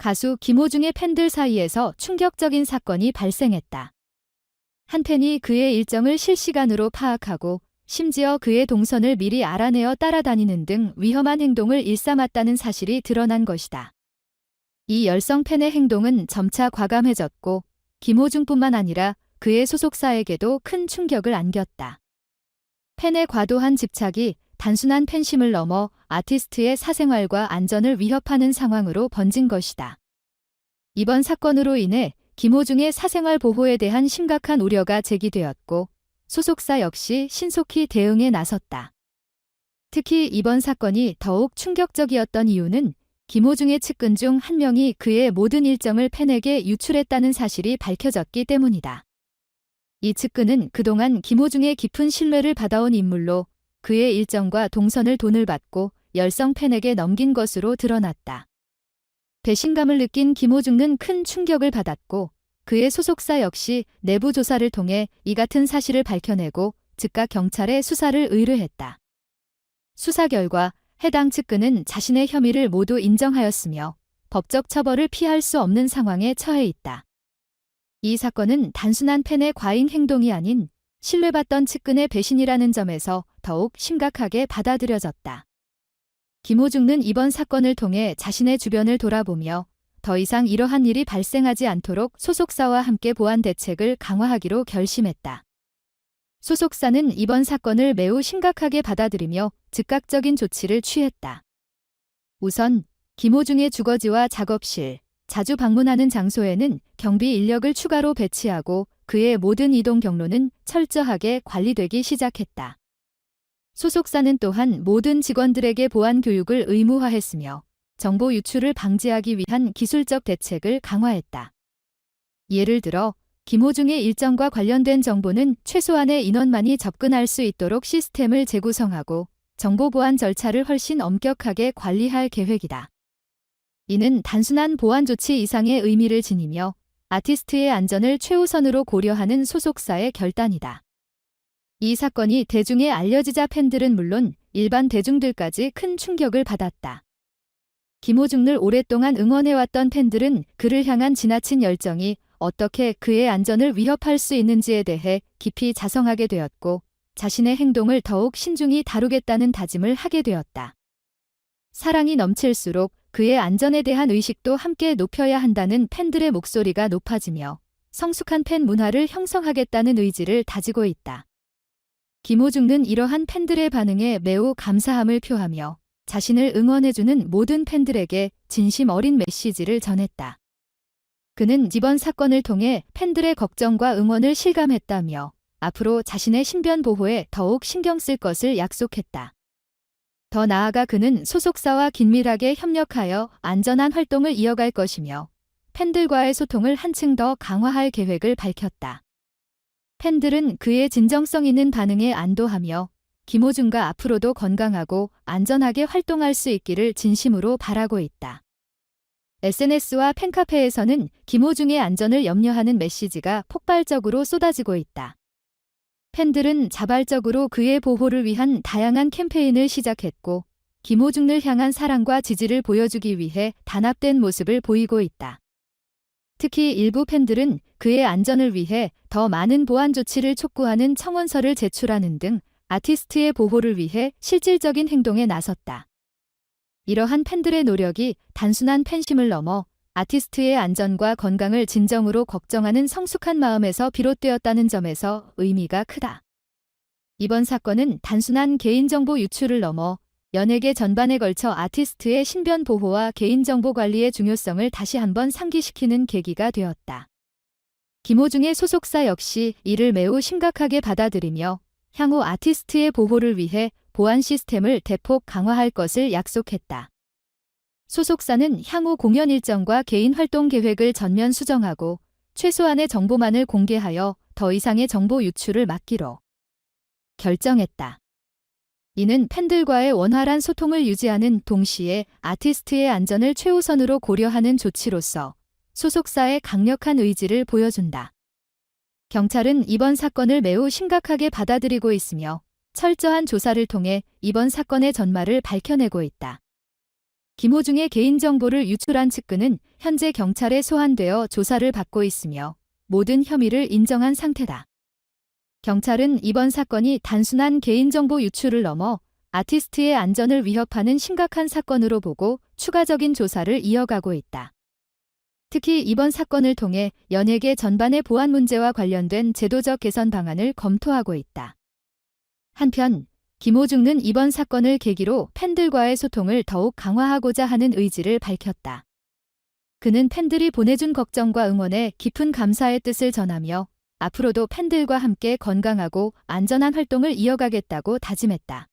가수 김호중의 팬들 사이에서 충격적인 사건이 발생했다. 한 팬이 그의 일정을 실시간으로 파악하고 심지어 그의 동선을 미리 알아내어 따라다니는 등 위험한 행동을 일삼았다는 사실이 드러난 것이다. 이 열성 팬의 행동은 점차 과감해졌고 김호중뿐만 아니라 그의 소속사에게도 큰 충격을 안겼다. 팬의 과도한 집착이 단순한 팬심을 넘어 아티스트의 사생활과 안전을 위협하는 상황으로 번진 것이다. 이번 사건으로 인해 김호중의 사생활 보호에 대한 심각한 우려가 제기되었고 소속사 역시 신속히 대응에 나섰다. 특히 이번 사건이 더욱 충격적이었던 이유는 김호중의 측근 중 한 명이 그의 모든 일정을 팬에게 유출했다는 사실이 밝혀졌기 때문이다. 이 측근은 그동안 김호중의 깊은 신뢰를 받아온 인물로 그의 일정과 동선을 돈을 받고 열성 팬에게 넘긴 것으로 드러났다. 배신감을 느낀 김호중은 큰 충격을 받았고 그의 소속사 역시 내부 조사를 통해 이 같은 사실을 밝혀내고 즉각 경찰에 수사를 의뢰했다. 수사 결과 해당 측근은 자신의 혐의를 모두 인정하였으며 법적 처벌을 피할 수 없는 상황에 처해 있다. 이 사건은 단순한 팬의 과잉 행동이 아닌 신뢰받던 측근의 배신이라는 점에서 더욱 심각하게 받아들여졌다. 김호중은 이번 사건을 통해 자신의 주변을 돌아보며 더 이상 이러한 일이 발생하지 않도록 소속사와 함께 보안 대책을 강화하기로 결심했다. 소속사는 이번 사건을 매우 심각하게 받아들이며 즉각적인 조치를 취했다. 우선 김호중의 주거지와 작업실, 자주 방문하는 장소에는 경비 인력을 추가로 배치하고 그의 모든 이동 경로는 철저하게 관리되기 시작했다. 소속사는 또한 모든 직원들에게 보안 교육을 의무화했으며 정보 유출을 방지하기 위한 기술적 대책을 강화했다. 예를 들어 김호중의 일정과 관련된 정보는 최소한의 인원만이 접근할 수 있도록 시스템을 재구성하고 정보 보안 절차를 훨씬 엄격하게 관리할 계획이다. 이는 단순한 보안 조치 이상의 의미를 지니며 아티스트의 안전을 최우선으로 고려하는 소속사의 결단이다. 이 사건이 대중에 알려지자 팬들은 물론 일반 대중들까지 큰 충격을 받았다. 김호중을 오랫동안 응원해왔던 팬들은 그를 향한 지나친 열정이 어떻게 그의 안전을 위협할 수 있는지에 대해 깊이 자성하게 되었고 자신의 행동을 더욱 신중히 다루겠다는 다짐을 하게 되었다. 사랑이 넘칠수록 그의 안전에 대한 의식도 함께 높여야 한다는 팬들의 목소리가 높아지며 성숙한 팬 문화를 형성하겠다는 의지를 다지고 있다. 김호중은 이러한 팬들의 반응에 매우 감사함을 표하며 자신을 응원해주는 모든 팬들에게 진심 어린 메시지를 전했다. 그는 이번 사건을 통해 팬들의 걱정과 응원을 실감했다며 앞으로 자신의 신변 보호에 더욱 신경 쓸 것을 약속했다. 더 나아가 그는 소속사와 긴밀하게 협력하여 안전한 활동을 이어갈 것이며 팬들과의 소통을 한층 더 강화할 계획을 밝혔다. 팬들은 그의 진정성 있는 반응에 안도하며 김호중과 앞으로도 건강하고 안전하게 활동할 수 있기를 진심으로 바라고 있다. SNS와 팬카페에서는 김호중의 안전을 염려하는 메시지가 폭발적으로 쏟아지고 있다. 팬들은 자발적으로 그의 보호를 위한 다양한 캠페인을 시작했고 김호중을 향한 사랑과 지지를 보여주기 위해 단합된 모습을 보이고 있다. 특히 일부 팬들은 그의 안전을 위해 더 많은 보안 조치를 촉구하는 청원서를 제출하는 등 아티스트의 보호를 위해 실질적인 행동에 나섰다. 이러한 팬들의 노력이 단순한 팬심을 넘어 아티스트의 안전과 건강을 진정으로 걱정하는 성숙한 마음에서 비롯되었다는 점에서 의미가 크다. 이번 사건은 단순한 개인정보 유출을 넘어 연예계 전반에 걸쳐 아티스트의 신변 보호와 개인정보 관리의 중요성을 다시 한번 상기시키는 계기가 되었다. 김호중의 소속사 역시 이를 매우 심각하게 받아들이며 향후 아티스트의 보호를 위해 보안 시스템을 대폭 강화할 것을 약속했다. 소속사는 향후 공연 일정과 개인 활동 계획을 전면 수정하고 최소한의 정보만을 공개하여 더 이상의 정보 유출을 막기로 결정했다. 이는 팬들과의 원활한 소통을 유지하는 동시에 아티스트의 안전을 최우선으로 고려하는 조치로서 소속사의 강력한 의지를 보여준다. 경찰은 이번 사건을 매우 심각하게 받아들이고 있으며 철저한 조사를 통해 이번 사건의 전말을 밝혀내고 있다. 김호중의 개인정보를 유출한 측근은 현재 경찰에 소환되어 조사를 받고 있으며 모든 혐의를 인정한 상태다. 경찰은 이번 사건이 단순한 개인정보 유출을 넘어 아티스트의 안전을 위협하는 심각한 사건으로 보고 추가적인 조사를 이어가고 있다. 특히 이번 사건을 통해 연예계 전반의 보안 문제와 관련된 제도적 개선 방안을 검토하고 있다. 한편 김호중는 이번 사건을 계기로 팬들과의 소통을 더욱 강화하고자 하는 의지를 밝혔다. 그는 팬들이 보내준 걱정과 응원에 깊은 감사의 뜻을 전하며 앞으로도 팬들과 함께 건강하고 안전한 활동을 이어가겠다고 다짐했다.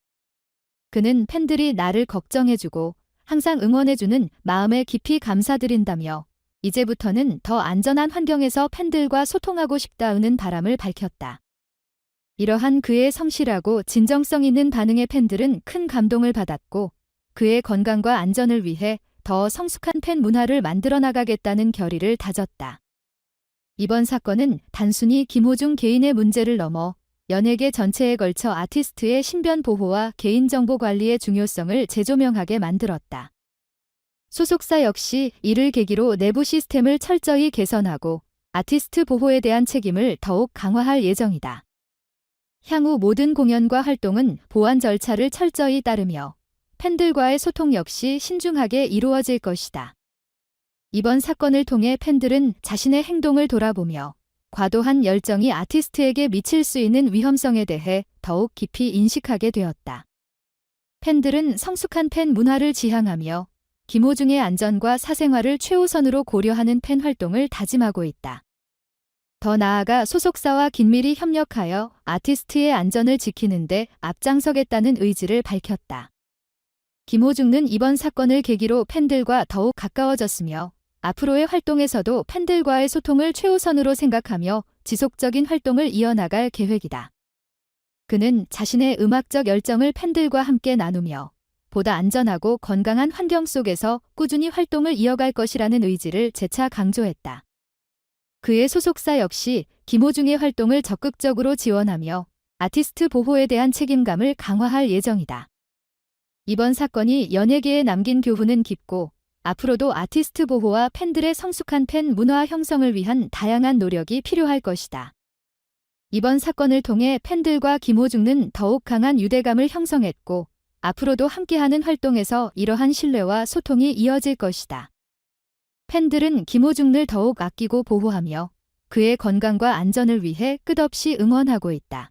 그는 팬들이 나를 걱정해주고 항상 응원해주는 마음에 깊이 감사드린다며 이제부터는 더 안전한 환경에서 팬들과 소통하고 싶다는 바람을 밝혔다. 이러한 그의 성실하고 진정성 있는 반응에 팬들은 큰 감동을 받았고 그의 건강과 안전을 위해 더 성숙한 팬 문화를 만들어 나가겠다는 결의를 다졌다. 이번 사건은 단순히 김호중 개인의 문제를 넘어 연예계 전체에 걸쳐 아티스트의 신변 보호와 개인정보 관리의 중요성을 재조명하게 만들었다. 소속사 역시 이를 계기로 내부 시스템을 철저히 개선하고 아티스트 보호에 대한 책임을 더욱 강화할 예정이다. 향후 모든 공연과 활동은 보안 절차를 철저히 따르며 팬들과의 소통 역시 신중하게 이루어질 것이다. 이번 사건을 통해 팬들은 자신의 행동을 돌아보며 과도한 열정이 아티스트에게 미칠 수 있는 위험성에 대해 더욱 깊이 인식하게 되었다. 팬들은 성숙한 팬 문화를 지향하며 김호중의 안전과 사생활을 최우선으로 고려하는 팬 활동을 다짐하고 있다. 더 나아가 소속사와 긴밀히 협력하여 아티스트의 안전을 지키는 데 앞장서겠다는 의지를 밝혔다. 김호중는 이번 사건을 계기로 팬들과 더욱 가까워졌으며 앞으로의 활동에서도 팬들과의 소통을 최우선으로 생각하며 지속적인 활동을 이어나갈 계획이다. 그는 자신의 음악적 열정을 팬들과 함께 나누며 보다 안전하고 건강한 환경 속에서 꾸준히 활동을 이어갈 것이라는 의지를 재차 강조했다. 그의 소속사 역시 김호중의 활동을 적극적으로 지원하며 아티스트 보호에 대한 책임감을 강화할 예정이다. 이번 사건이 연예계에 남긴 교훈은 깊고 앞으로도 아티스트 보호와 팬들의 성숙한 팬 문화 형성을 위한 다양한 노력이 필요할 것이다. 이번 사건을 통해 팬들과 김호중은 더욱 강한 유대감을 형성했고 앞으로도 함께하는 활동에서 이러한 신뢰와 소통이 이어질 것이다. 팬들은 김호중을 더욱 아끼고 보호하며 그의 건강과 안전을 위해 끝없이 응원하고 있다.